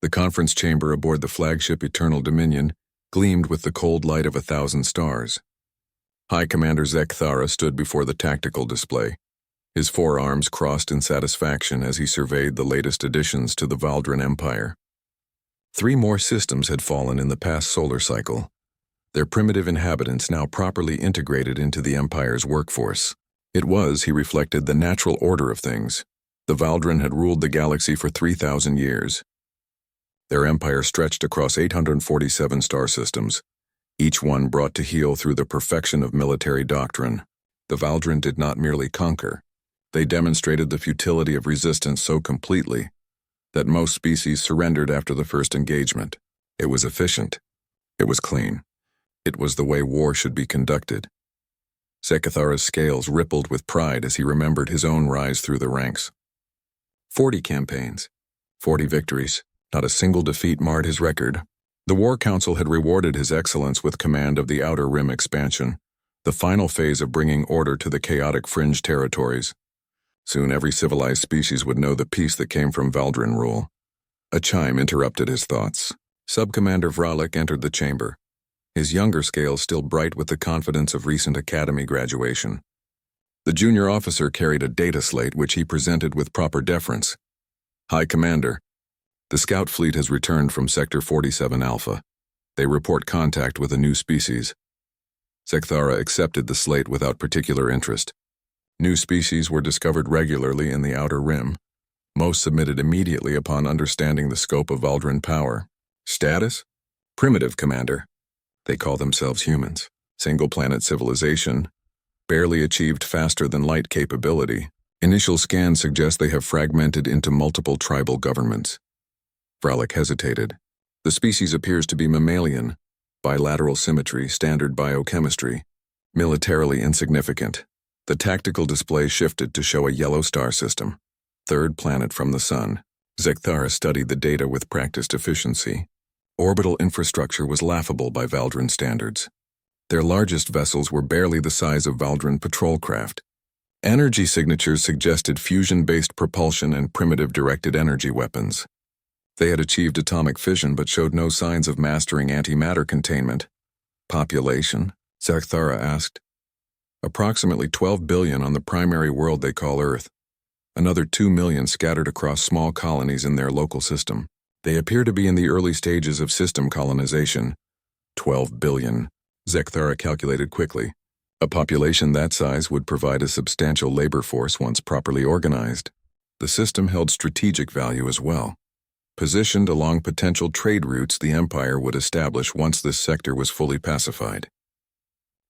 The conference chamber aboard the flagship Eternal Dominion gleamed with the cold light of 1,000 stars. High Commander Zekthara stood before the tactical display, his forearms crossed in satisfaction as he surveyed the latest additions to the Valdran Empire. 3 more systems had fallen in the past solar cycle, their primitive inhabitants now properly integrated into the Empire's workforce. It was, he reflected, the natural order of things. The Valdran had ruled the galaxy for 3,000 years. Their empire stretched across 847 star systems, each one brought to heel through the perfection of military doctrine. The Valdran did not merely conquer. They demonstrated the futility of resistance so completely that most species surrendered after the first engagement. It was efficient. It was clean. It was the way war should be conducted. Zekthara's scales rippled with pride as he remembered his own rise through the ranks. 40 campaigns, 40 victories. Not a single defeat marred his record. The War Council had rewarded his excellence with command of the Outer Rim expansion, the final phase of bringing order to the chaotic fringe territories. Soon every civilized species would know the peace that came from Valdran rule. A chime interrupted his thoughts. Sub-Commander Vralik entered the chamber, his younger scales still bright with the confidence of recent academy graduation. The junior officer carried a data slate which he presented with proper deference. High Commander, the scout fleet has returned from Sector 47 Alpha. They report contact with a new species. Zekthara accepted the slate without particular interest. New species were discovered regularly in the Outer Rim. Most submitted immediately upon understanding the scope of Valdran power. Status? Primitive, Commander. They call themselves humans. Single-planet civilization. Barely achieved faster-than-light capability. Initial scans suggest they have fragmented into multiple tribal governments. Vralik hesitated. The species appears to be mammalian. Bilateral symmetry, standard biochemistry. Militarily insignificant. The tactical display shifted to show a yellow star system. 3rd planet from the Sun. Zekthara studied the data with practiced efficiency. Orbital infrastructure was laughable by Valdran standards. Their largest vessels were barely the size of Valdran patrol craft. Energy signatures suggested fusion-based propulsion and primitive directed energy weapons. They had achieved atomic fission but showed no signs of mastering antimatter containment. Population? Zekthara asked. Approximately 12 billion on the primary world they call Earth. Another 2 million scattered across small colonies in their local system. They appear to be in the early stages of system colonization. 12 billion, Zekthara calculated quickly. A population that size would provide a substantial labor force once properly organized. The system held strategic value as well. Positioned along potential trade routes the Empire would establish once this sector was fully pacified.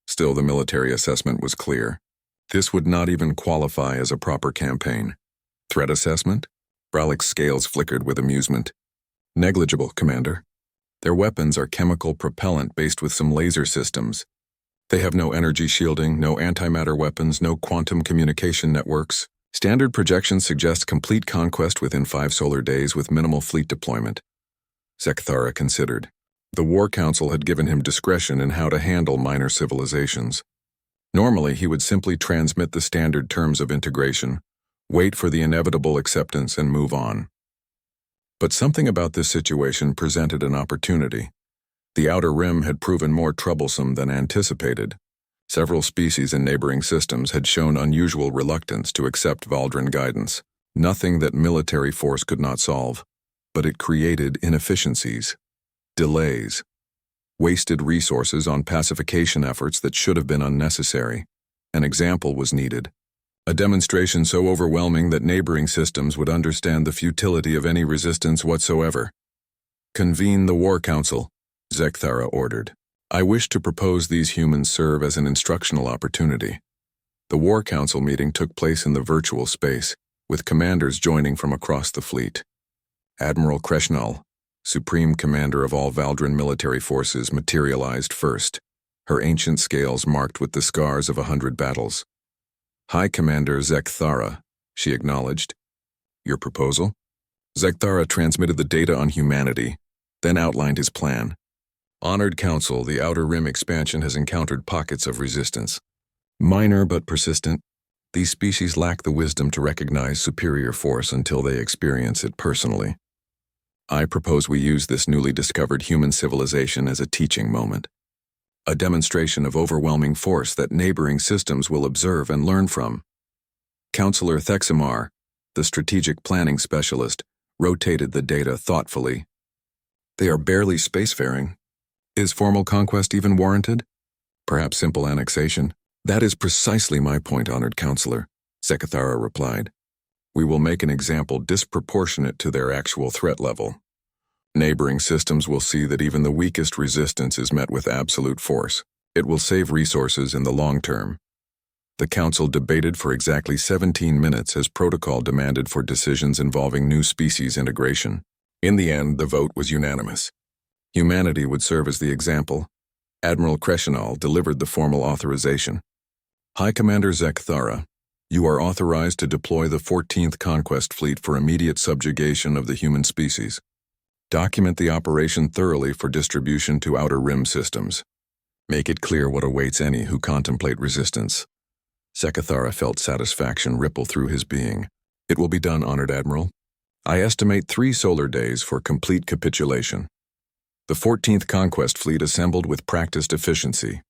Still, the military assessment was clear. This would not even qualify as a proper campaign. Threat assessment? Vralik's scales flickered with amusement. Negligible, Commander. Their weapons are chemical propellant based with some laser systems. They have no energy shielding, no antimatter weapons, no quantum communication networks. Standard projections suggest complete conquest within 5 solar days with minimal fleet deployment. Zekthara considered. The War Council had given him discretion in how to handle minor civilizations. Normally, he would simply transmit the standard terms of integration, wait for the inevitable acceptance, and move on. But something about this situation presented an opportunity. The Outer Rim had proven more troublesome than anticipated. Several species in neighboring systems had shown unusual reluctance to accept Valdran guidance, nothing that military force could not solve. But it created inefficiencies, delays, wasted resources on pacification efforts that should have been unnecessary. An example was needed. A demonstration so overwhelming that neighboring systems would understand the futility of any resistance whatsoever. Convene the War Council, Zekthara ordered. I wish to propose these humans serve as an instructional opportunity. The War Council meeting took place in the virtual space, with commanders joining from across the fleet. Admiral Kreshnal, Supreme Commander of all Valdran military forces, materialized first, her ancient scales marked with the scars of 100 battles. High Commander Zekthara, she acknowledged. Your proposal? Zekthara transmitted the data on humanity, then outlined his plan. Honored Council, the Outer Rim expansion has encountered pockets of resistance. Minor but persistent, these species lack the wisdom to recognize superior force until they experience it personally. I propose we use this newly discovered human civilization as a teaching moment. A demonstration of overwhelming force that neighboring systems will observe and learn from. Counselor Thexamar, the strategic planning specialist, rotated the data thoughtfully. They are barely spacefaring. Is formal conquest even warranted? Perhaps simple annexation? That is precisely my point, honored counselor, Zekathara replied. We will make an example disproportionate to their actual threat level. Neighboring systems will see that even the weakest resistance is met with absolute force. It will save resources in the long term. The council debated for exactly 17 minutes as protocol demanded for decisions involving new species integration. In the end, the vote was unanimous. Humanity would serve as the example. Admiral Kreshinal delivered the formal authorization. High Commander Zekathara, you are authorized to deploy the 14th Conquest Fleet for immediate subjugation of the human species. Document the operation thoroughly for distribution to Outer Rim systems. Make it clear what awaits any who contemplate resistance. Zekathara felt satisfaction ripple through his being. It will be done, honored Admiral. I estimate 3 solar days for complete capitulation. The 14th Conquest Fleet assembled with practiced efficiency.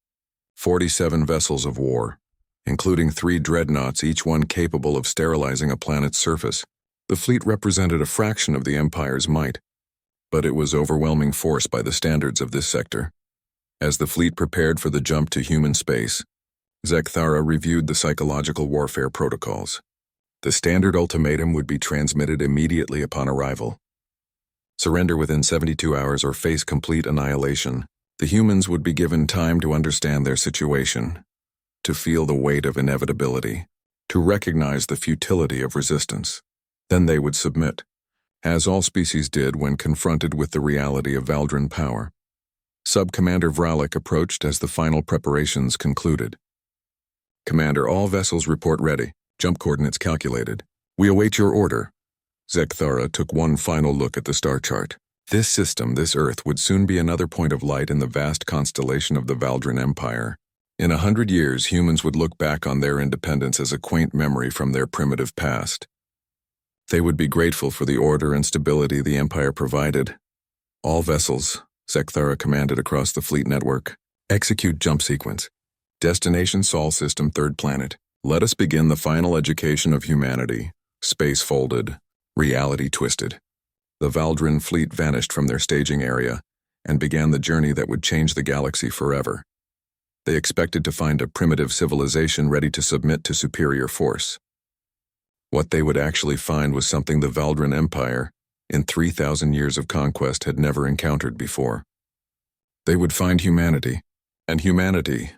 47 vessels of war, including 3 dreadnoughts, each one capable of sterilizing a planet's surface. The fleet represented a fraction of the Empire's might, but it was overwhelming force by the standards of this sector. As the fleet prepared for the jump to human space, Zekathara reviewed the psychological warfare protocols. The standard ultimatum would be transmitted immediately upon arrival. Surrender within 72 hours or face complete annihilation. The humans would be given time to understand their situation, to feel the weight of inevitability, to recognize the futility of resistance. Then they would submit, as all species did when confronted with the reality of Valdran power. Sub-Commander Vralik approached as the final preparations concluded. Commander, all vessels report ready. Jump coordinates calculated. We await your order. Zekathara took one final look at the star chart. This system, this Earth, would soon be another point of light in the vast constellation of the Valdran Empire. In 100 years, humans would look back on their independence as a quaint memory from their primitive past. They would be grateful for the order and stability the Empire provided. All vessels, Zekathara commanded across the fleet network. Execute jump sequence. Destination Sol System, 3rd planet. Let us begin the final education of humanity. Space folded, reality twisted. The Valdran fleet vanished from their staging area and began the journey that would change the galaxy forever. They expected to find a primitive civilization ready to submit to superior force. What they would actually find was something the Valdran Empire, in 3,000 years of conquest, had never encountered before. They would find humanity, and humanity,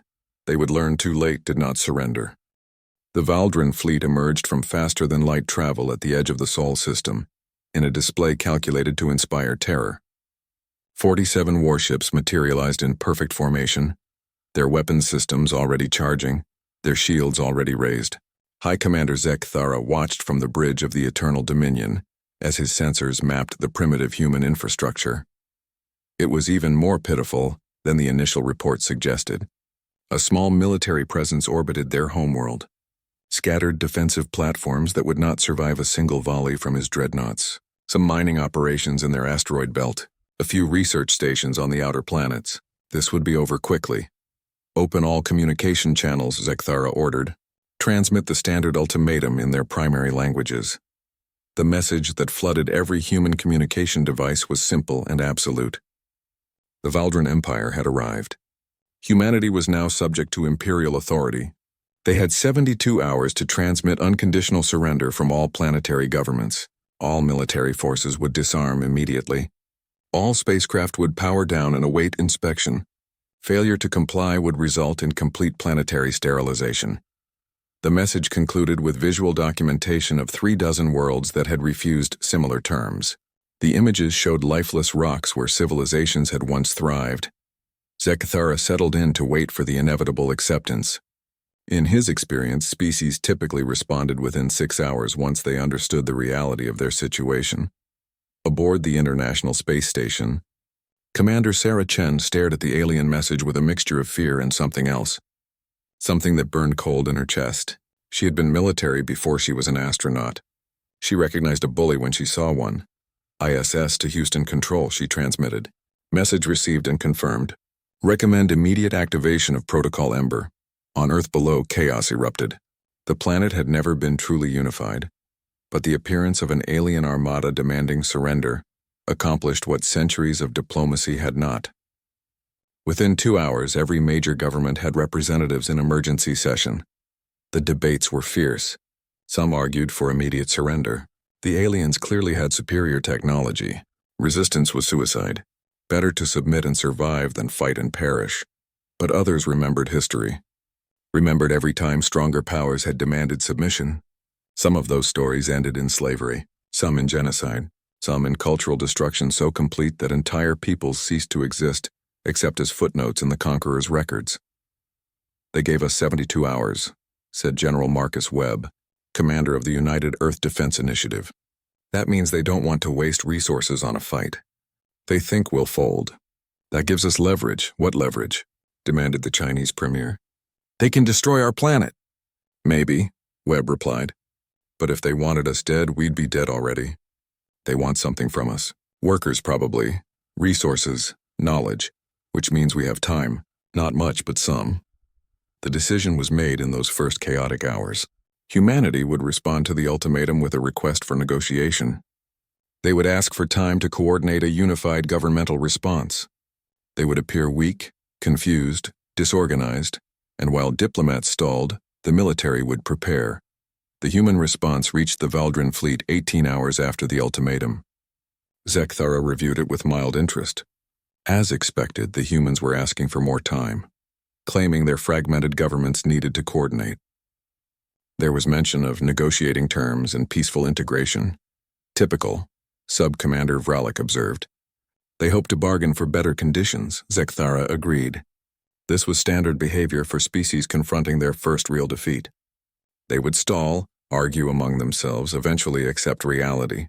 they would learn too late, did not surrender. The Valdran fleet emerged from faster-than-light travel at the edge of the Sol system, in a display calculated to inspire terror. 47 warships materialized in perfect formation, their weapons systems already charging, their shields already raised. High Commander Zekathara watched from the bridge of the Eternal Dominion as his sensors mapped the primitive human infrastructure. It was even more pitiful than the initial report suggested. A small military presence orbited their homeworld. Scattered defensive platforms that would not survive a single volley from his dreadnoughts. Some mining operations in their asteroid belt. A few research stations on the outer planets. This would be over quickly. Open all communication channels, Zekathara ordered. Transmit the standard ultimatum in their primary languages. The message that flooded every human communication device was simple and absolute. The Valdran Empire had arrived. Humanity was now subject to imperial authority. They had 72 hours to transmit unconditional surrender from all planetary governments. All military forces would disarm immediately. All spacecraft would power down and await inspection. Failure to comply would result in complete planetary sterilization. The message concluded with visual documentation of 36 worlds that had refused similar terms. The images showed lifeless rocks where civilizations had once thrived. Zekathara settled in to wait for the inevitable acceptance. In his experience, species typically responded within 6 hours once they understood the reality of their situation. Aboard the International Space Station, Commander Sarah Chen stared at the alien message with a mixture of fear and something else. Something that burned cold in her chest. She had been military before she was an astronaut. She recognized a bully when she saw one. ISS to Houston Control, she transmitted. Message received and confirmed. Recommend immediate activation of Protocol Ember. On Earth below, chaos erupted. The planet had never been truly unified, but the appearance of an alien armada demanding surrender accomplished what centuries of diplomacy had not. Within 2 hours, every major government had representatives in emergency session. The debates were fierce. Some argued for immediate surrender. The aliens clearly had superior technology. Resistance was suicide. Better to submit and survive than fight and perish. But others remembered history. Remembered every time stronger powers had demanded submission. Some of those stories ended in slavery, some in genocide, some in cultural destruction so complete that entire peoples ceased to exist, except as footnotes in the conqueror's records. They gave us 72 hours, said General Marcus Webb, commander of the United Earth Defense Initiative. That means they don't want to waste resources on a fight. They think we'll fold. That gives us leverage. What leverage? Demanded the Chinese premier. They can destroy our planet. Maybe, Webb replied. But if they wanted us dead, we'd be dead already. They want something from us. Workers, probably. Resources, knowledge, which means we have time. Not much, but some. The decision was made in those first chaotic hours. Humanity would respond to the ultimatum with a request for negotiation. They would ask for time to coordinate a unified governmental response. They would appear weak, confused, disorganized, and while diplomats stalled, the military would prepare. The human response reached the Valdrin fleet 18 hours after the ultimatum. Zekthara reviewed it with mild interest. As expected, the humans were asking for more time, claiming their fragmented governments needed to coordinate. There was mention of negotiating terms and peaceful integration. Typical, Sub-Commander Vralik observed. They hoped to bargain for better conditions, Zekthara agreed. This was standard behavior for species confronting their first real defeat. They would stall, argue among themselves, eventually accept reality.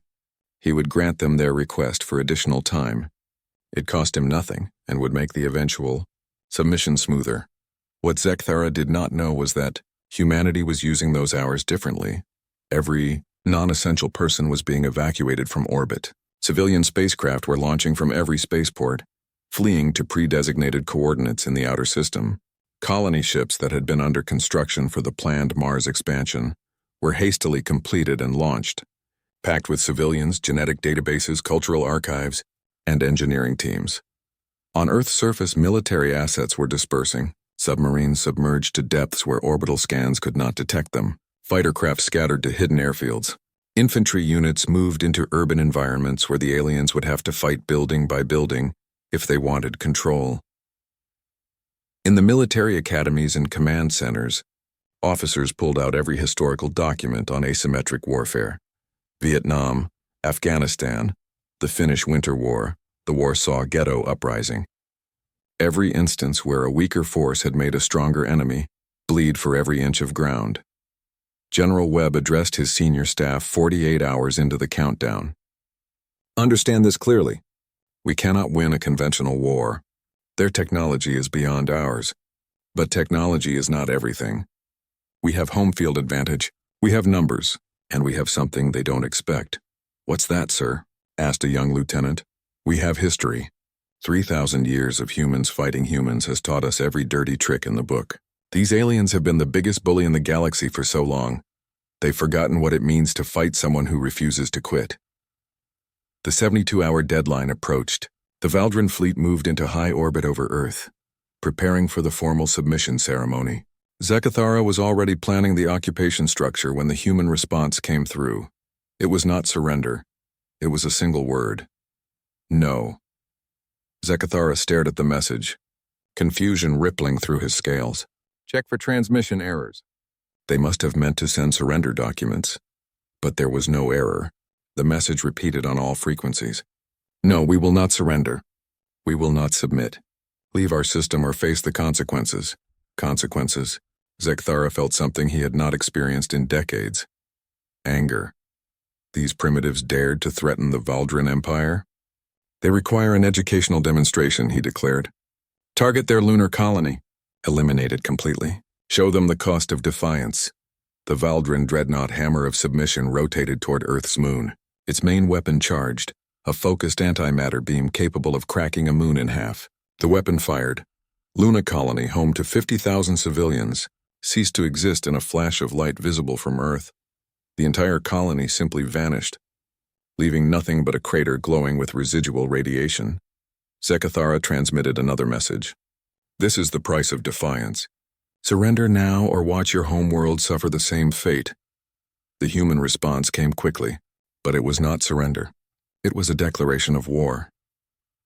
He would grant them their request for additional time. It cost him nothing and would make the eventual submission smoother. What Zekthara did not know was that humanity was using those hours differently. Every non-essential person was being evacuated from orbit. Civilian spacecraft were launching from every spaceport, fleeing to pre-designated coordinates in the outer system. Colony ships that had been under construction for the planned Mars expansion were hastily completed and launched, packed with civilians, genetic databases, cultural archives, and engineering teams. On Earth's surface, military assets were dispersing, submarines submerged to depths where orbital scans could not detect them, fighter craft scattered to hidden airfields. Infantry units moved into urban environments where the aliens would have to fight building by building if they wanted control. In the military academies and command centers, officers pulled out every historical document on asymmetric warfare. Vietnam, Afghanistan, the Finnish Winter War, the Warsaw Ghetto Uprising. Every instance where a weaker force had made a stronger enemy bleed for every inch of ground. General Webb addressed his senior staff 48 hours into the countdown. Understand this clearly. We cannot win a conventional war. Their technology is beyond ours. But technology is not everything. We have home field advantage, we have numbers, and we have something they don't expect. What's that, sir? Asked a young lieutenant. We have history. 3,000 years of humans fighting humans has taught us every dirty trick in the book. These aliens have been the biggest bully in the galaxy for so long. They've forgotten what it means to fight someone who refuses to quit. The 72-hour deadline approached. The Valdrin fleet moved into high orbit over Earth, preparing for the formal submission ceremony. Zekthara was already planning the occupation structure when the human response came through. It was not surrender. It was a single word. No. Zekthara stared at the message, confusion rippling through his scales. Check for transmission errors. They must have meant to send surrender documents. But there was no error. The message repeated on all frequencies. No, we will not surrender. We will not submit. Leave our system or face the consequences. Consequences. Zekthara felt something he had not experienced in decades. Anger. These primitives dared to threaten the Valdrin Empire? They require an educational demonstration, he declared. Target their lunar colony. Eliminate it completely. Show them the cost of defiance. The Valdrin dreadnought hammer of submission rotated toward Earth's moon, its main weapon charged, a focused antimatter beam capable of cracking a moon in half. The weapon fired. Luna Colony, home to 50,000 civilians, ceased to exist in a flash of light visible from Earth. The entire colony simply vanished, leaving nothing but a crater glowing with residual radiation. Zekathara transmitted another message. This is the price of defiance. Surrender now or watch your homeworld suffer the same fate. The human response came quickly, but it was not surrender. It was a declaration of war.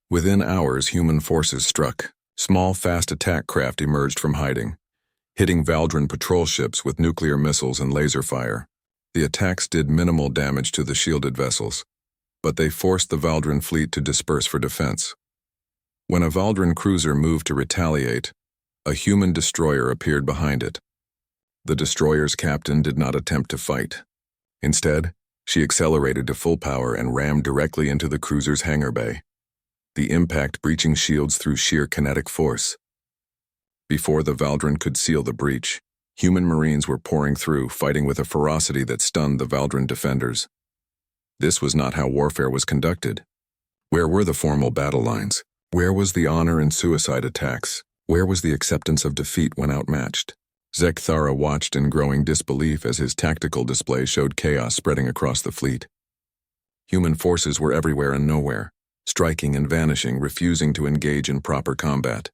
Within hours, human forces struck. Small, fast attack craft emerged from hiding, hitting Valdran patrol ships with nuclear missiles and laser fire. The attacks did minimal damage to the shielded vessels, but they forced the Valdran fleet to disperse for defense. When a Valdran cruiser moved to retaliate, a human destroyer appeared behind it. The destroyer's captain did not attempt to fight. Instead, she accelerated to full power and rammed directly into the cruiser's hangar bay, the impact breaching shields through sheer kinetic force. Before the Valdran could seal the breach, human marines were pouring through, fighting with a ferocity that stunned the Valdran defenders. This was not how warfare was conducted. Where were the formal battle lines? Where was the honor and suicide attacks? Where was the acceptance of defeat when outmatched? Zekathara watched in growing disbelief as his tactical display showed chaos spreading across the fleet. Human forces were everywhere and nowhere, striking and vanishing, refusing to engage in proper combat.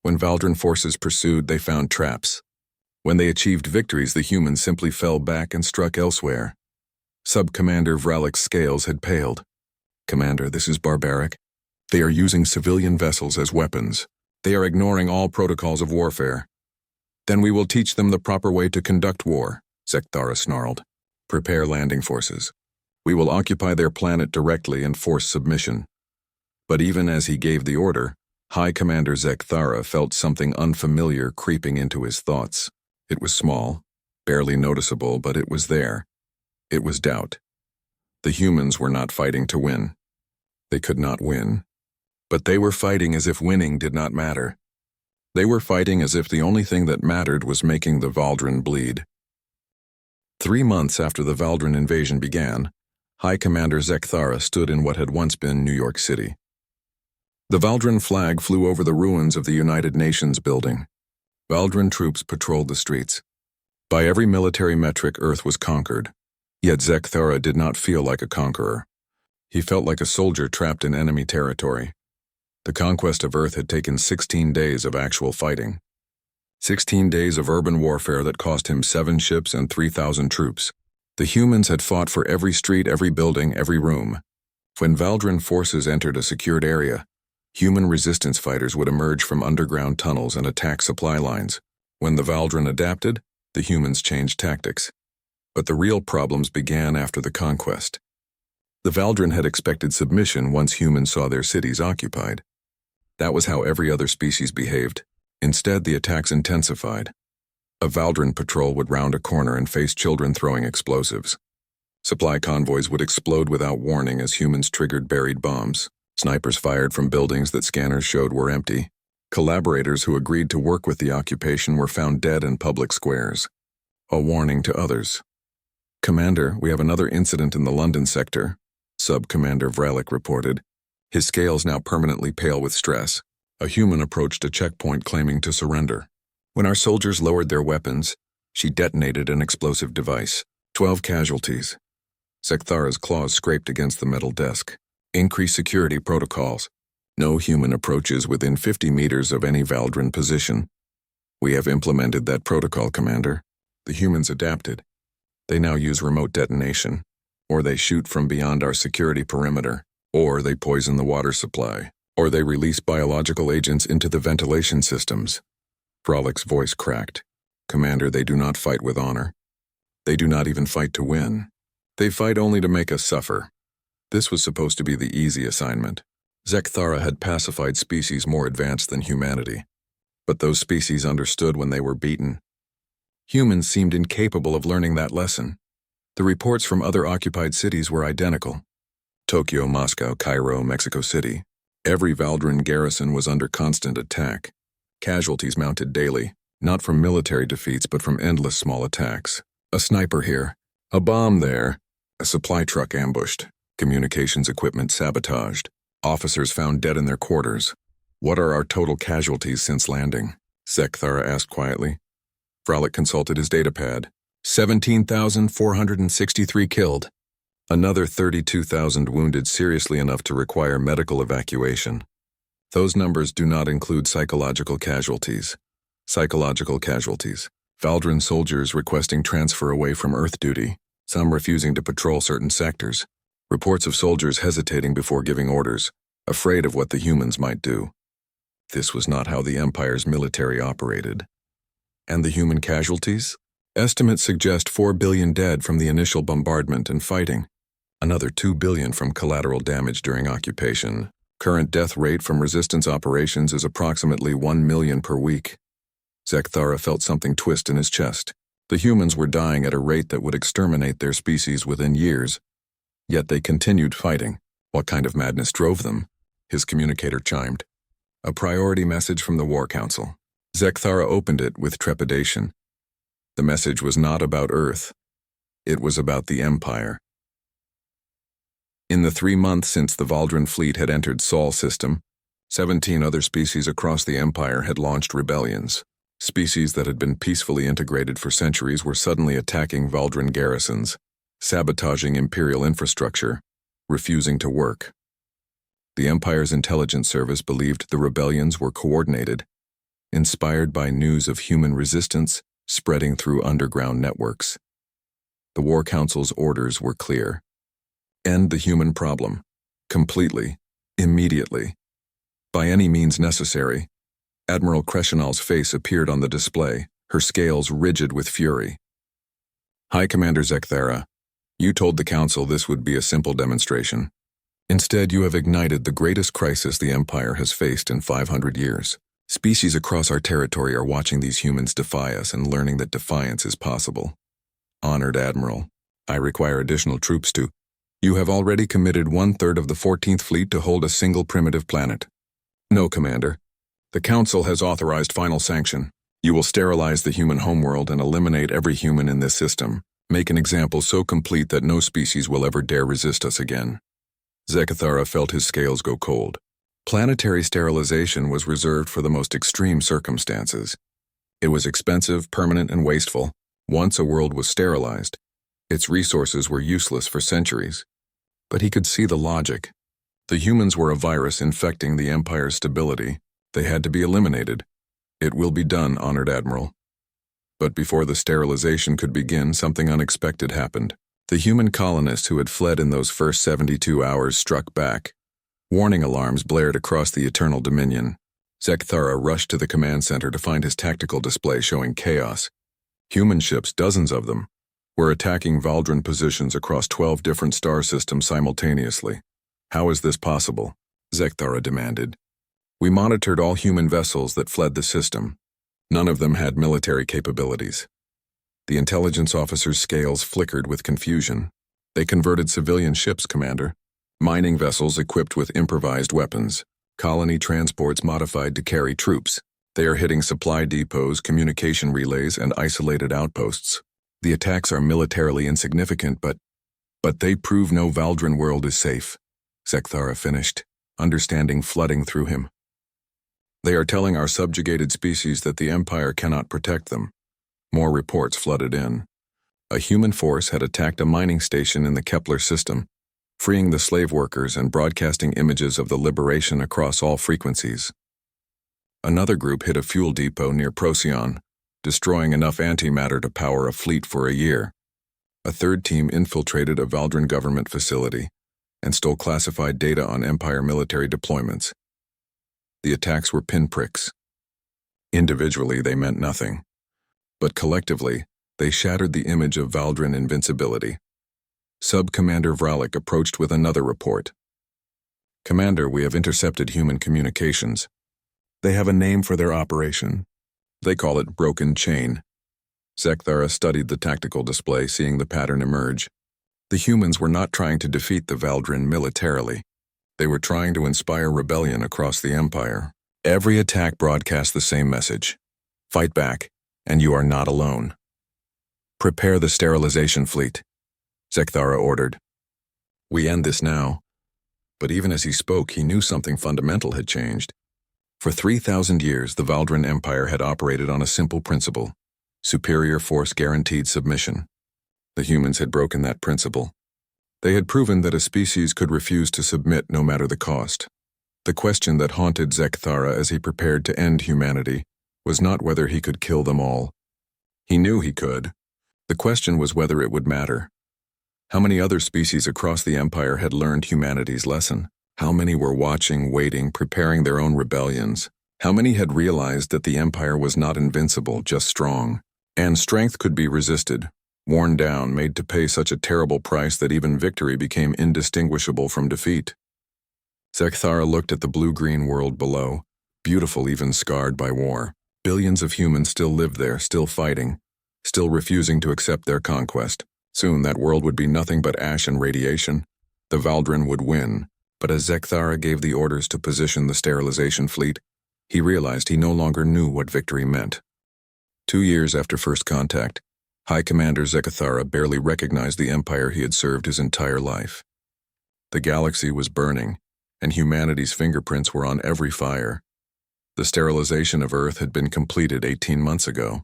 When Valdran forces pursued, they found traps. When they achieved victories, the humans simply fell back and struck elsewhere. Sub-Commander Vralik's scales had paled. Commander, this is barbaric. They are using civilian vessels as weapons. They are ignoring all protocols of warfare. Then we will teach them the proper way to conduct war, Zekathara snarled. Prepare landing forces. We will occupy their planet directly and force submission. But even as he gave the order, High Commander Zekathara felt something unfamiliar creeping into his thoughts. It was small, barely noticeable, but it was there. It was doubt. The humans were not fighting to win. They could not win. But they were fighting as if winning did not matter. They were fighting as if the only thing that mattered was making the Valdran bleed. 3 months after the Valdran invasion began, High Commander Zekathara stood in what had once been New York City. The Valdran flag flew over the ruins of the United Nations building. Valdran troops patrolled the streets. By every military metric, Earth was conquered. Yet Zekathara did not feel like a conqueror. He felt like a soldier trapped in enemy territory. The conquest of Earth had taken 16 days of actual fighting. 16 days of urban warfare that cost him 7 ships and 3,000 troops. The humans had fought for every street, every building, every room. When Valdran forces entered a secured area, human resistance fighters would emerge from underground tunnels and attack supply lines. When the Valdran adapted, the humans changed tactics. But the real problems began after the conquest. The Valdran had expected submission once humans saw their cities occupied. That was how every other species behaved. Instead, the attacks intensified. A Valdran patrol would round a corner and face children throwing explosives. Supply convoys would explode without warning as humans triggered buried bombs. Snipers fired from buildings that scanners showed were empty. Collaborators who agreed to work with the occupation were found dead in public squares. A warning to others. Commander, we have another incident in the London sector, Sub-Commander Vralik reported, his scales now permanently pale with stress. A human approached a checkpoint claiming to surrender. When our soldiers lowered their weapons, she detonated an explosive device. 12 casualties. Zekathara's claws scraped against the metal desk. Increased security protocols. No human approaches within 50 meters of any Valdran position. We have implemented that protocol, Commander. The humans adapted. They now use remote detonation. Or they shoot from beyond our security perimeter. Or they poison the water supply. Or they release biological agents into the ventilation systems. Vralik's voice cracked. Commander, they do not fight with honor. They do not even fight to win. They fight only to make us suffer. This was supposed to be the easy assignment. Zekathara had pacified species more advanced than humanity. But those species understood when they were beaten. Humans seemed incapable of learning that lesson. The reports from other occupied cities were identical. Tokyo, Moscow, Cairo, Mexico City. Every Valdran garrison was under constant attack. Casualties mounted daily, not from military defeats but from endless small attacks. A sniper here, a bomb there, a supply truck ambushed. Communications equipment sabotaged. Officers found dead in their quarters. What are our total casualties since landing? Zekthara asked quietly. Frolic consulted his datapad. 17,463 killed. Another 32,000 wounded seriously enough to require medical evacuation. Those numbers do not include psychological casualties. Psychological casualties. Valdran soldiers requesting transfer away from Earth duty, some refusing to patrol certain sectors. Reports of soldiers hesitating before giving orders, afraid of what the humans might do. This was not how the Empire's military operated. And the human casualties? Estimates suggest 4 billion dead from the initial bombardment and fighting. Another 2 billion from collateral damage during occupation. Current death rate from resistance operations is approximately 1 million per week. Zekthara felt something twist in his chest. The humans were dying at a rate that would exterminate their species within years. Yet they continued fighting. What kind of madness drove them? His communicator chimed. A priority message from the War Council. Zekthara opened it with trepidation. The message was not about Earth. It was about the Empire. In the 3 months since the Valdran fleet had entered Sol system, 17 other species across the Empire had launched rebellions. Species that had been peacefully integrated for centuries were suddenly attacking Valdran garrisons, sabotaging Imperial infrastructure, refusing to work. The Empire's intelligence service believed the rebellions were coordinated, inspired by news of human resistance spreading through underground networks. The War Council's orders were clear. End the human problem. Completely. Immediately. By any means necessary. Admiral Kreshenal's face appeared on the display, her scales rigid with fury. High Commander Zekthara, you told the Council this would be a simple demonstration. Instead, you have ignited the greatest crisis the Empire has faced in 500 years. Species across our territory are watching these humans defy us and learning that defiance is possible. Honored Admiral, I require additional troops to... You have already committed 1/3 of the 14th Fleet to hold a single primitive planet. No, Commander. The Council has authorized final sanction. You will sterilize the human homeworld and eliminate every human in this system. Make an example so complete that no species will ever dare resist us again. Zekthara felt his scales go cold. Planetary sterilization was reserved for the most extreme circumstances. It was expensive, permanent, and wasteful. Once a world was sterilized, its resources were useless for centuries. But he could see the logic. The humans were a virus infecting the Empire's stability. They had to be eliminated. It will be done, Honored Admiral. But before the sterilization could begin, something unexpected happened. The human colonists who had fled in those first 72 hours struck back. Warning alarms blared across the Eternal Dominion. Zekthara rushed to the command center to find his tactical display showing chaos. Human ships, dozens of them, were attacking Valdran positions across 12 different star systems simultaneously. How is this possible? Zekthara demanded. We monitored all human vessels that fled the system. None of them had military capabilities. The intelligence officer's scales flickered with confusion. They converted civilian ships, Commander. Mining vessels equipped with improvised weapons. Colony transports modified to carry troops. They are hitting supply depots, communication relays, and isolated outposts. The attacks are militarily insignificant, but they prove no Valdran world is safe. Zekthara finished, understanding flooding through him. They are telling our subjugated species that the Empire cannot protect them. More reports flooded in. A human force had attacked a mining station in the Kepler system, freeing the slave workers and broadcasting images of the liberation across all frequencies. Another group hit a fuel depot near Procyon, destroying enough antimatter to power a fleet for a year. A third team infiltrated a Valdran government facility and stole classified data on Empire military deployments. The attacks were pinpricks. Individually, they meant nothing. But collectively, they shattered the image of Valdran invincibility. Sub-Commander Vralik approached with another report. Commander, we have intercepted human communications. They have a name for their operation. They call it Broken Chain. Zekthara studied the tactical display, seeing the pattern emerge. The humans were not trying to defeat the Valdran militarily. They were trying to inspire rebellion across the Empire. Every attack broadcast the same message. Fight back, and you are not alone. Prepare the sterilization fleet, Zekthara ordered. We end this now. But even as he spoke, he knew something fundamental had changed. For 3,000 years, the Valdran Empire had operated on a simple principle: superior force guaranteed submission. The humans had broken that principle. They had proven that a species could refuse to submit no matter the cost. The question that haunted Zekthara as he prepared to end humanity was not whether he could kill them all. He knew he could. The question was whether it would matter. How many other species across the Empire had learned humanity's lesson? How many were watching, waiting, preparing their own rebellions? How many had realized that the Empire was not invincible, just strong? And strength could be resisted, worn down, made to pay such a terrible price that even victory became indistinguishable from defeat. Zekthara looked at the blue-green world below, beautiful even scarred by war. Billions of humans still lived there, still fighting, still refusing to accept their conquest. Soon that world would be nothing but ash and radiation. The Valdran would win, but as Zekthara gave the orders to position the sterilization fleet, he realized he no longer knew what victory meant. 2 years after first contact, High Commander Zekthara barely recognized the empire he had served his entire life. The galaxy was burning, and humanity's fingerprints were on every fire. The sterilization of Earth had been completed 18 months ago.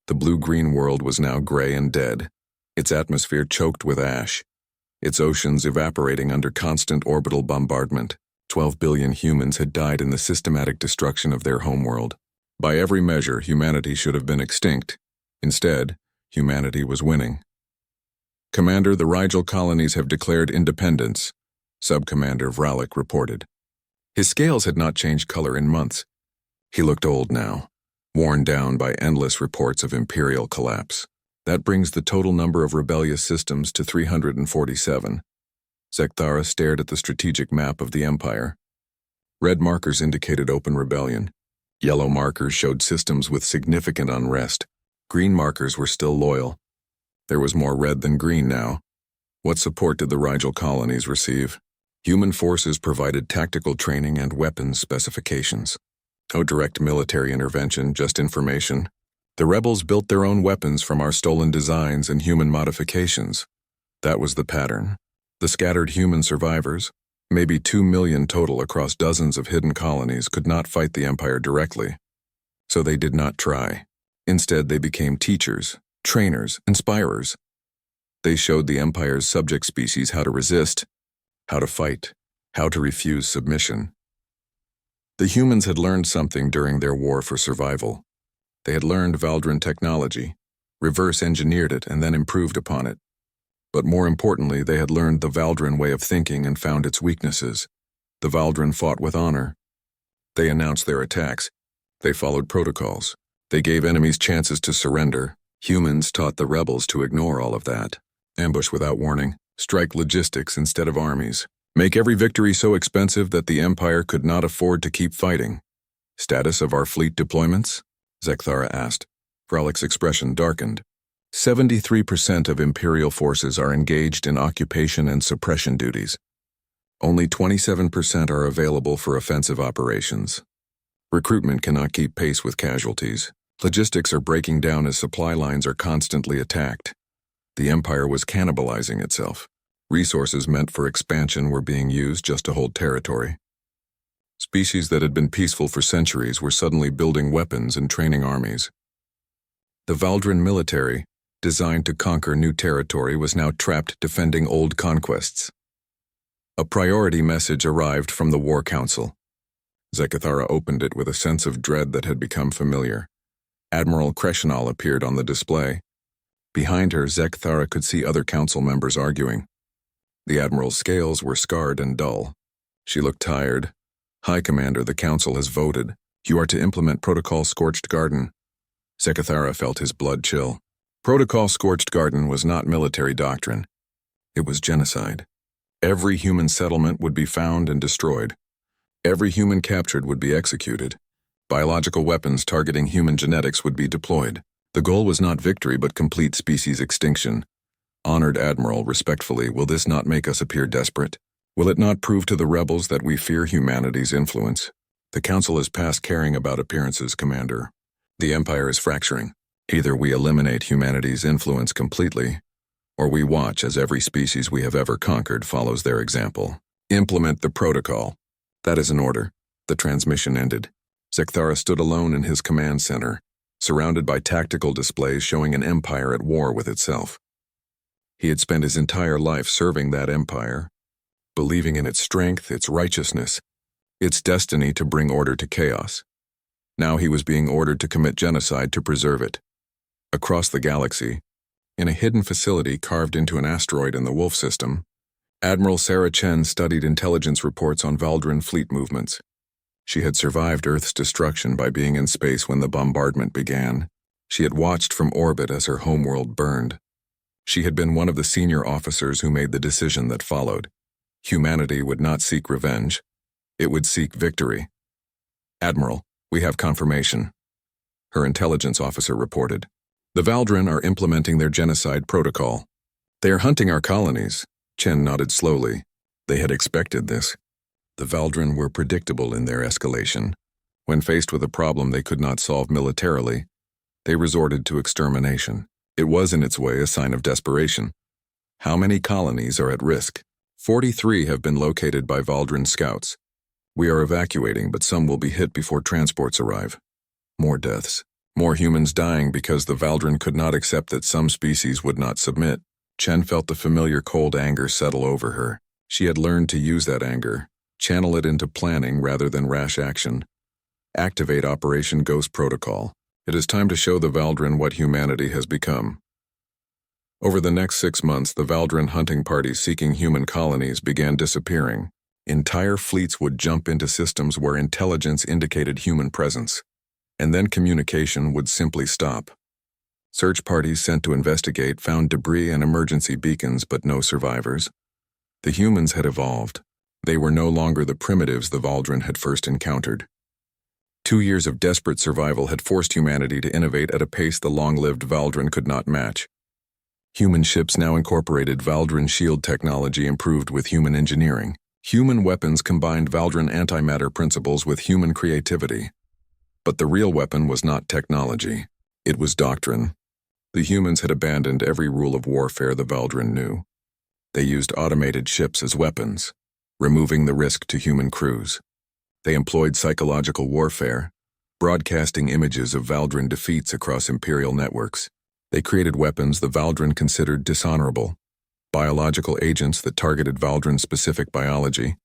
The blue-green world was now gray and dead, its atmosphere choked with ash, its oceans evaporating under constant orbital bombardment. 12 billion humans had died in the systematic destruction of their homeworld. By every measure, humanity should have been extinct. Instead, humanity was winning. Commander, the Rigel colonies have declared independence, Subcommander Vralik reported. His scales had not changed color in months. He looked old now, worn down by endless reports of imperial collapse. That brings the total number of rebellious systems to 347. Zekthara stared at the strategic map of the Empire. Red markers indicated open rebellion. Yellow markers showed systems with significant unrest. Green markers were still loyal. There was more red than green now. What support did the Rigel colonies receive? Human forces provided tactical training and weapons specifications. No direct military intervention, just information. The rebels built their own weapons from our stolen designs and human modifications. That was the pattern. The scattered human survivors, maybe 2 million total across dozens of hidden colonies, could not fight the Empire directly. So they did not try. Instead, they became teachers, trainers, inspirers. They showed the Empire's subject species how to resist, how to fight, how to refuse submission. The humans had learned something during their war for survival. They had learned Valdran technology, reverse-engineered it, and then improved upon it. But more importantly, they had learned the Valdran way of thinking and found its weaknesses. The Valdran fought with honor. They announced their attacks. They followed protocols. They gave enemies chances to surrender. Humans taught the rebels to ignore all of that. Ambush without warning. Strike logistics instead of armies. Make every victory so expensive that the Empire could not afford to keep fighting. Status of our fleet deployments? Zekthara asked. Vralik's expression darkened. 73% of Imperial forces are engaged in occupation and suppression duties. Only 27% are available for offensive operations. Recruitment cannot keep pace with casualties. Logistics are breaking down as supply lines are constantly attacked. The Empire was cannibalizing itself. Resources meant for expansion were being used just to hold territory. Species that had been peaceful for centuries were suddenly building weapons and training armies. The Valdran military, designed to conquer new territory, was now trapped defending old conquests. A priority message arrived from the War Council. Zekthara opened it with a sense of dread that had become familiar. Admiral Kreshnal appeared on the display. Behind her, Zekthara could see other council members arguing. The Admiral's scales were scarred and dull. She looked tired. High Commander, the Council has voted. You are to implement Protocol Scorched Garden. Zekthara felt his blood chill. Protocol Scorched Garden was not military doctrine. It was genocide. Every human settlement would be found and destroyed. Every human captured would be executed. Biological weapons targeting human genetics would be deployed. The goal was not victory but complete species extinction. Honored Admiral, respectfully, will this not make us appear desperate? Will it not prove to the rebels that we fear humanity's influence? The Council is past caring about appearances, Commander. The Empire is fracturing. Either we eliminate humanity's influence completely, or we watch as every species we have ever conquered follows their example. Implement the protocol. That is an order. The transmission ended. Zekthara stood alone in his command center, surrounded by tactical displays showing an empire at war with itself. He had spent his entire life serving that empire, believing in its strength, its righteousness, its destiny to bring order to chaos. Now he was being ordered to commit genocide to preserve it. Across the galaxy, in a hidden facility carved into an asteroid in the Wolf system, Admiral Sarah Chen studied intelligence reports on Valdrin fleet movements. She had survived Earth's destruction by being in space when the bombardment began. She had watched from orbit as her homeworld burned. She had been one of the senior officers who made the decision that followed. Humanity would not seek revenge. It would seek victory. "Admiral, we have confirmation," her intelligence officer reported. "The Valdrin are implementing their genocide protocol. They are hunting our colonies." Chen nodded slowly. They had expected this. The Valdrin were predictable in their escalation. When faced with a problem they could not solve militarily, they resorted to extermination. It was in its way a sign of desperation. How many colonies are at risk? 43 have been located by Valdrin scouts. We are evacuating, but some will be hit before transports arrive. More deaths. More humans dying because the Valdrin could not accept that some species would not submit. Chen felt the familiar cold anger settle over her. She had learned to use that anger, channel it into planning rather than rash action. Activate Operation Ghost Protocol. It is time to show the Valdrin what humanity has become. Over the next 6 months, the Valdrin hunting parties seeking human colonies began disappearing. Entire fleets would jump into systems where intelligence indicated human presence, and then communication would simply stop. Search parties sent to investigate found debris and emergency beacons, but no survivors. The humans had evolved. They were no longer the primitives the Valdrin had first encountered. 2 years of desperate survival had forced humanity to innovate at a pace the long-lived Valdrin could not match. Human ships now incorporated Valdrin shield technology improved with human engineering. Human weapons combined Valdrin antimatter principles with human creativity. But the real weapon was not technology. It was doctrine. The humans had abandoned every rule of warfare the Valdrin knew. They used automated ships as weapons, removing the risk to human crews. They employed psychological warfare, broadcasting images of Valdrin defeats across Imperial networks. They created weapons the Valdrin considered dishonorable, biological agents that targeted Valdrin-specific biology,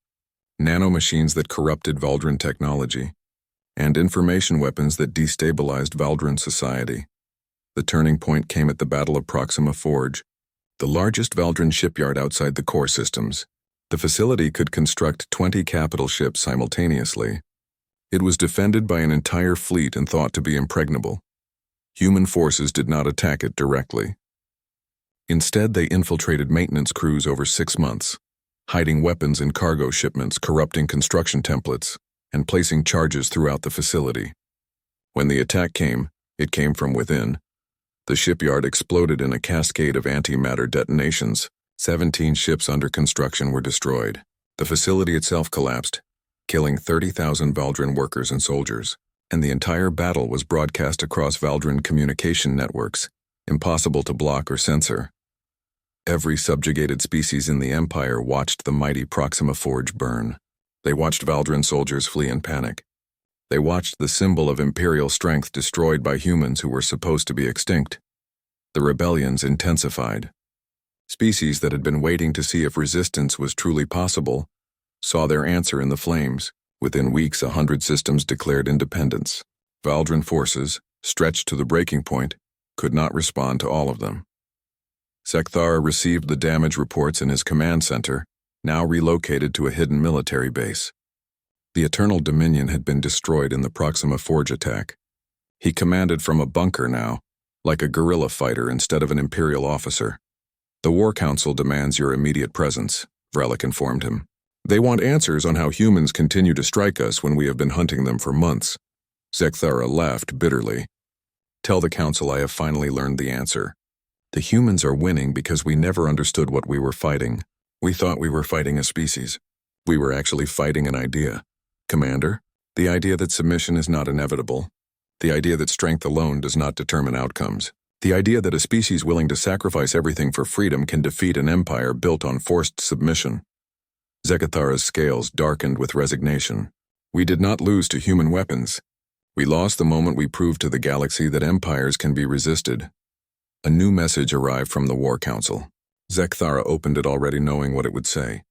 nanomachines that corrupted Valdrin technology, and information weapons that destabilized Valdrin society. The turning point came at the Battle of Proxima Forge, the largest Valdrin shipyard outside the core systems. The facility could construct 20 capital ships simultaneously. It was defended by an entire fleet and thought to be impregnable. Human forces did not attack it directly. Instead, they infiltrated maintenance crews over 6 months, hiding weapons in cargo shipments, corrupting construction templates, and placing charges throughout the facility. When the attack came, it came from within. The shipyard exploded in a cascade of antimatter detonations. 17 ships under construction were destroyed. The facility itself collapsed, killing 30,000 Valdrin workers and soldiers, and the entire battle was broadcast across Valdrin communication networks, impossible to block or censor. Every subjugated species in the Empire watched the mighty Proxima Forge burn. They watched Valdrin soldiers flee in panic. They watched the symbol of Imperial strength destroyed by humans who were supposed to be extinct. The rebellions intensified. Species that had been waiting to see if resistance was truly possible saw their answer in the flames. Within weeks, 100 systems declared independence. Valdrin forces, stretched to the breaking point, could not respond to all of them. Zekthara received the damage reports in his command center, now relocated to a hidden military base. The Eternal Dominion had been destroyed in the Proxima Forge attack. He commanded from a bunker now, like a guerrilla fighter instead of an Imperial officer. "The War Council demands your immediate presence," Vrellik informed him. "They want answers on how humans continue to strike us when we have been hunting them for months." Zekthara laughed bitterly. "Tell the Council I have finally learned the answer. The humans are winning because we never understood what we were fighting. We thought we were fighting a species. We were actually fighting an idea. Commander, the idea that submission is not inevitable. The idea that strength alone does not determine outcomes. The idea that a species willing to sacrifice everything for freedom can defeat an empire built on forced submission. Zekathara's scales darkened with resignation. We did not lose to human weapons. We lost the moment we proved to the galaxy that empires can be resisted. A new message arrived from the War Council. Zekathara opened it already knowing what it would say.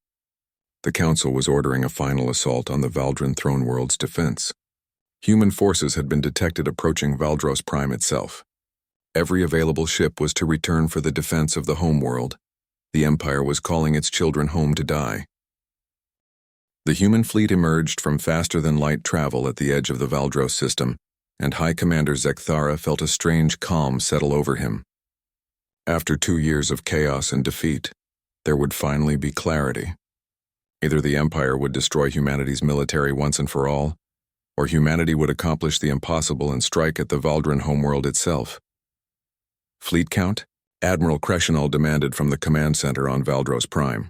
The Council was ordering a final assault on the Valdran throne world's defense. Human forces had been detected approaching Valdros Prime itself. Every available ship was to return for the defense of the homeworld. The Empire was calling its children home to die. The human fleet emerged from faster-than-light travel at the edge of the Valdros system, and High Commander Zekathara felt a strange calm settle over him. After 2 years of chaos and defeat, there would finally be clarity. Either the Empire would destroy humanity's military once and for all, or humanity would accomplish the impossible and strike at the Valdran homeworld itself. Fleet count? Admiral Crescenal demanded from the command center on Valdros Prime.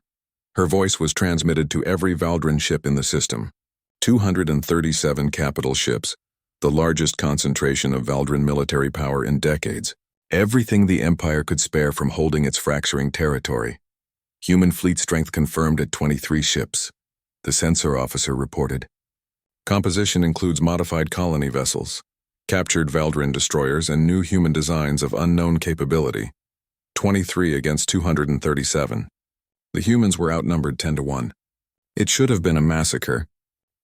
Her voice was transmitted to every Valdran ship in the system. 237 capital ships, the largest concentration of Valdran military power in decades. Everything the Empire could spare from holding its fracturing territory. Human fleet strength confirmed at 23 ships, the censor officer reported. Composition includes modified colony vessels, captured Valdran destroyers, and new human designs of unknown capability. 23 against 237. The humans were outnumbered 10-1. It should have been a massacre,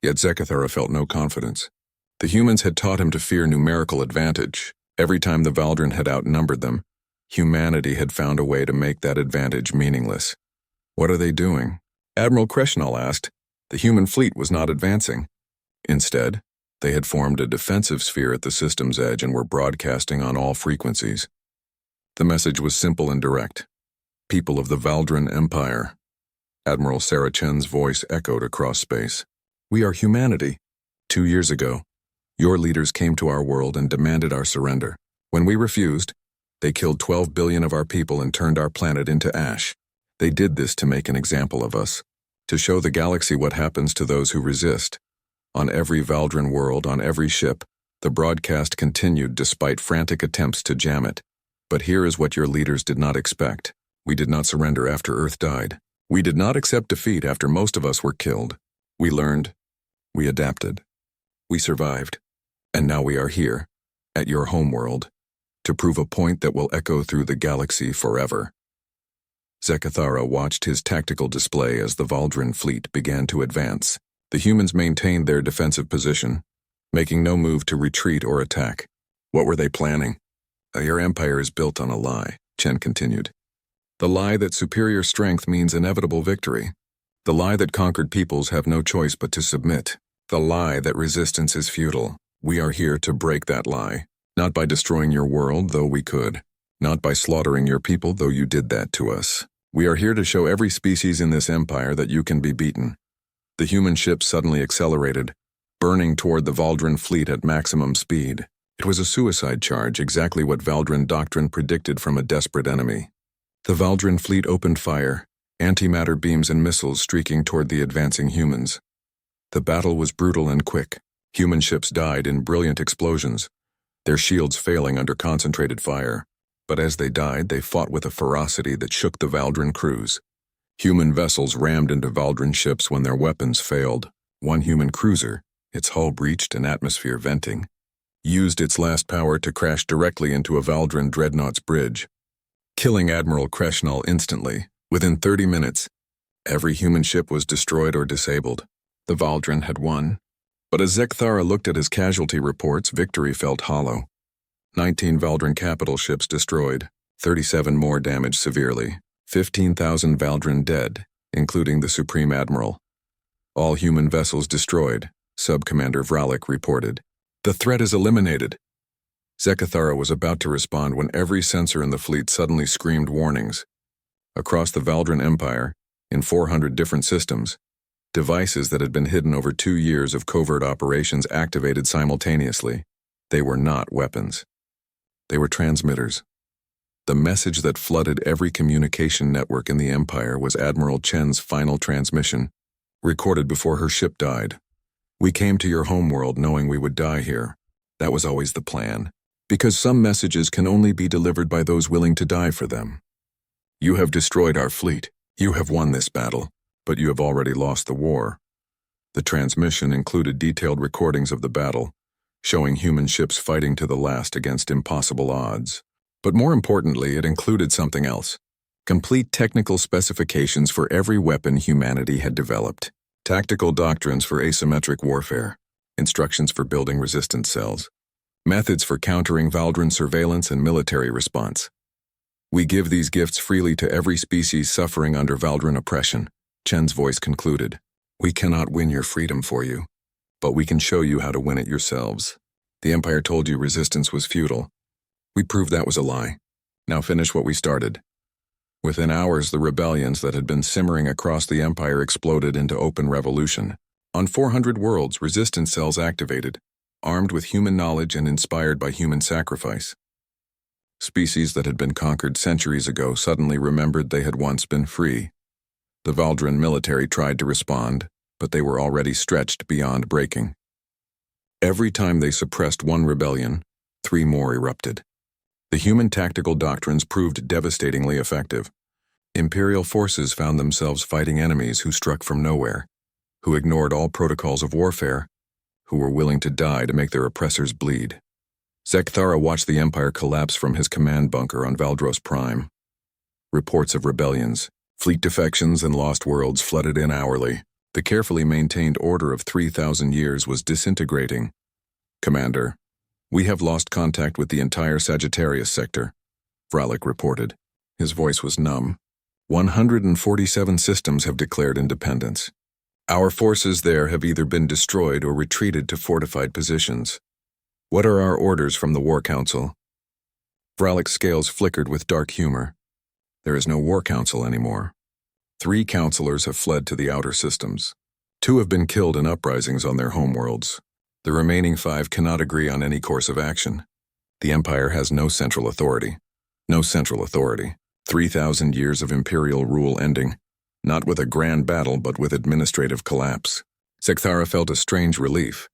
yet Zekathara felt no confidence. The humans had taught him to fear numerical advantage. Every time the Valdran had outnumbered them, humanity had found a way to make that advantage meaningless. What are they doing? Admiral Crescenal asked. The human fleet was not advancing. Instead, they had formed a defensive sphere at the system's edge and were broadcasting on all frequencies. The message was simple and direct. People of the Valdran Empire. Admiral Sarah Chen's voice echoed across space. We are humanity. 2 years ago, your leaders came to our world and demanded our surrender. When we refused, they killed 12 billion of our people and turned our planet into ash. They did this to make an example of us, to show the galaxy what happens to those who resist. On every Valdran world, on every ship, the broadcast continued despite frantic attempts to jam it. But here is what your leaders did not expect. We did not surrender after Earth died. We did not accept defeat after most of us were killed. We learned. We adapted. We survived. And now we are here, at your homeworld, to prove a point that will echo through the galaxy forever. Zekathara watched his tactical display as the Valdran fleet began to advance. The humans maintained their defensive position, making no move to retreat or attack. What were they planning? Your empire is built on a lie, Chen continued. The lie that superior strength means inevitable victory. The lie that conquered peoples have no choice but to submit. The lie that resistance is futile. We are here to break that lie. Not by destroying your world, though we could. Not by slaughtering your people, though you did that to us. We are here to show every species in this empire that you can be beaten. The human ship suddenly accelerated, burning toward the Valdran fleet at maximum speed. It was a suicide charge, exactly what Valdran doctrine predicted from a desperate enemy. The Valdran fleet opened fire, antimatter beams and missiles streaking toward the advancing humans. The battle was brutal and quick. Human ships died in brilliant explosions, their shields failing under concentrated fire. But as they died, they fought with a ferocity that shook the Valdran crews. Human vessels rammed into Valdran ships when their weapons failed. One human cruiser, its hull breached and atmosphere venting, used its last power to crash directly into a Valdran dreadnought's bridge, killing Admiral Crescenal instantly. Within 30 minutes, every human ship was destroyed or disabled. The Valdran had won. But as Zekathara looked at his casualty reports, victory felt hollow. 19 Valdran capital ships destroyed, 37 more damaged severely, 15,000 Valdran dead, including the Supreme Admiral. All human vessels destroyed, Sub-Commander Vralik reported. The threat is eliminated. Zekathara was about to respond when every sensor in the fleet suddenly screamed warnings. Across the Valdran Empire, in 400 different systems, devices that had been hidden over 2 years of covert operations activated simultaneously. They were not weapons. They were transmitters. The message that flooded every communication network in the Empire was Admiral Chen's final transmission, recorded before her ship died. We came to your homeworld knowing we would die here. That was always the plan. Because some messages can only be delivered by those willing to die for them. You have destroyed our fleet. You have won this battle, but you have already lost the war. The transmission included detailed recordings of the battle, showing human ships fighting to the last against impossible odds. But more importantly, it included something else. Complete technical specifications for every weapon humanity had developed. Tactical doctrines for asymmetric warfare. Instructions for building resistance cells. Methods for countering Valdran surveillance and military response. We give these gifts freely to every species suffering under Valdran oppression, Chen's voice concluded. We cannot win your freedom for you, but we can show you how to win it yourselves. The Empire told you resistance was futile. We proved that was a lie. Now finish what we started. Within hours, the rebellions that had been simmering across the Empire exploded into open revolution. On 400 worlds, resistance cells activated, armed with human knowledge and inspired by human sacrifice. Species that had been conquered centuries ago suddenly remembered they had once been free. The Valdran military tried to respond, but they were already stretched beyond breaking. Every time they suppressed one rebellion, 3 more erupted. The human tactical doctrines proved devastatingly effective. Imperial forces found themselves fighting enemies who struck from nowhere, who ignored all protocols of warfare, who were willing to die to make their oppressors bleed. Zekthara watched the Empire collapse from his command bunker on Valdros Prime. Reports of rebellions, fleet defections, and lost worlds flooded in hourly. The carefully maintained order of 3,000 years was disintegrating. Commander, we have lost contact with the entire Sagittarius sector, Vralik reported. His voice was numb. 147 systems have declared independence. Our forces there have either been destroyed or retreated to fortified positions. What are our orders from the War Council? Vralik's scales flickered with dark humor. There is no War Council anymore. 3 counselors have fled to the outer systems. 2 have been killed in uprisings on their homeworlds. The remaining 5 cannot agree on any course of action. The Empire has no central authority. No central authority. 3,000 years of imperial rule ending, not with a grand battle but with administrative collapse. Zekthara felt a strange relief.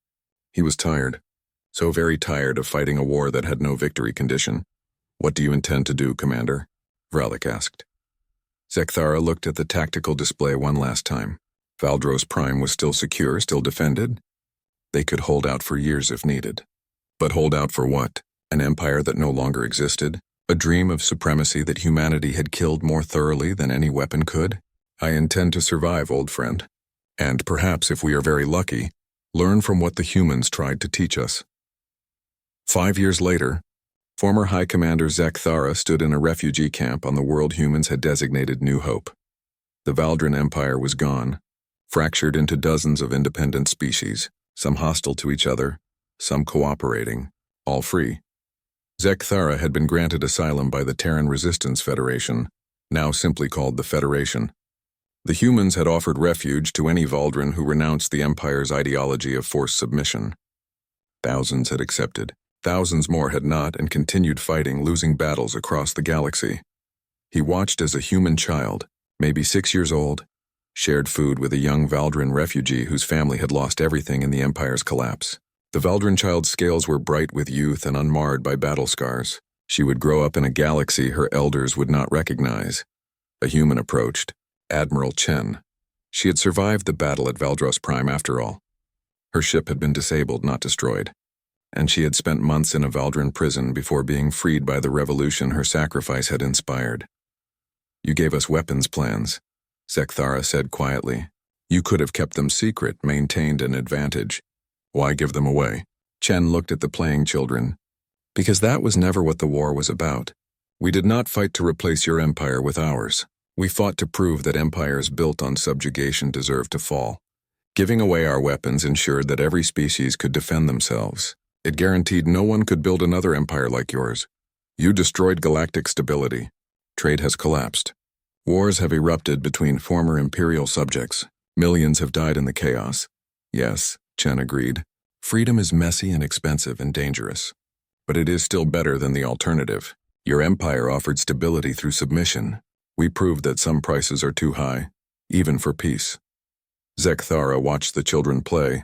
He was tired. So very tired of fighting a war that had no victory condition. What do you intend to do, Commander? Vralik asked. Zekthara looked at the tactical display one last time. Valdros Prime was still secure, still defended. They could hold out for years if needed. But hold out for what? An empire that no longer existed? A dream of supremacy that humanity had killed more thoroughly than any weapon could? I intend to survive, old friend. And perhaps, if we are very lucky, learn from what the humans tried to teach us. 5 years later, former High Commander Zekthara stood in a refugee camp on the world humans had designated New Hope. The Valdran Empire was gone, fractured into dozens of independent species, some hostile to each other, some cooperating, all free. Zekthara had been granted asylum by the Terran Resistance Federation, now simply called the Federation. The humans had offered refuge to any Valdran who renounced the Empire's ideology of forced submission. Thousands had accepted. Thousands more had not and continued fighting, losing battles across the galaxy. He watched as a human child, maybe 6 years old, shared food with a young Valdran refugee whose family had lost everything in the Empire's collapse. The Valdran child's scales were bright with youth and unmarred by battle scars. She would grow up in a galaxy her elders would not recognize. A human approached, Admiral Chen. She had survived the battle at Valdros Prime after all. Her ship had been disabled, not destroyed, and she had spent months in a Valdran prison before being freed by the revolution her sacrifice had inspired. You gave us weapons plans, Zekthara said quietly. You could have kept them secret, maintained an advantage. Why give them away? Chen looked at the playing children. Because that was never what the war was about. We did not fight to replace your empire with ours. We fought to prove that empires built on subjugation deserved to fall. Giving away our weapons ensured that every species could defend themselves. It guaranteed no one could build another empire like yours. You destroyed galactic stability. Trade has collapsed. Wars have erupted between former imperial subjects. Millions have died in the chaos. Yes, Chen agreed. Freedom is messy and expensive and dangerous. But it is still better than the alternative. Your empire offered stability through submission. We proved that some prices are too high, even for peace. Zekthara watched the children play.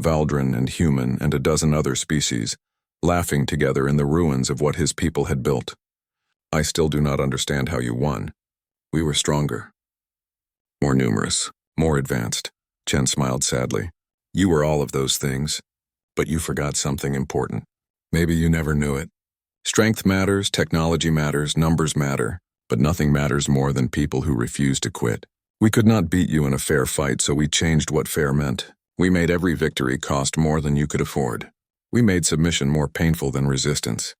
Valdran and human and a dozen other species, laughing together in the ruins of what his people had built. I still do not understand how you won. We were stronger. More numerous, more advanced. Chen smiled sadly. You were all of those things, but you forgot something important. Maybe you never knew it. Strength matters, technology matters, numbers matter, but nothing matters more than people who refuse to quit. We could not beat you in a fair fight, so we changed what fair meant. We made every victory cost more than you could afford. We made submission more painful than resistance.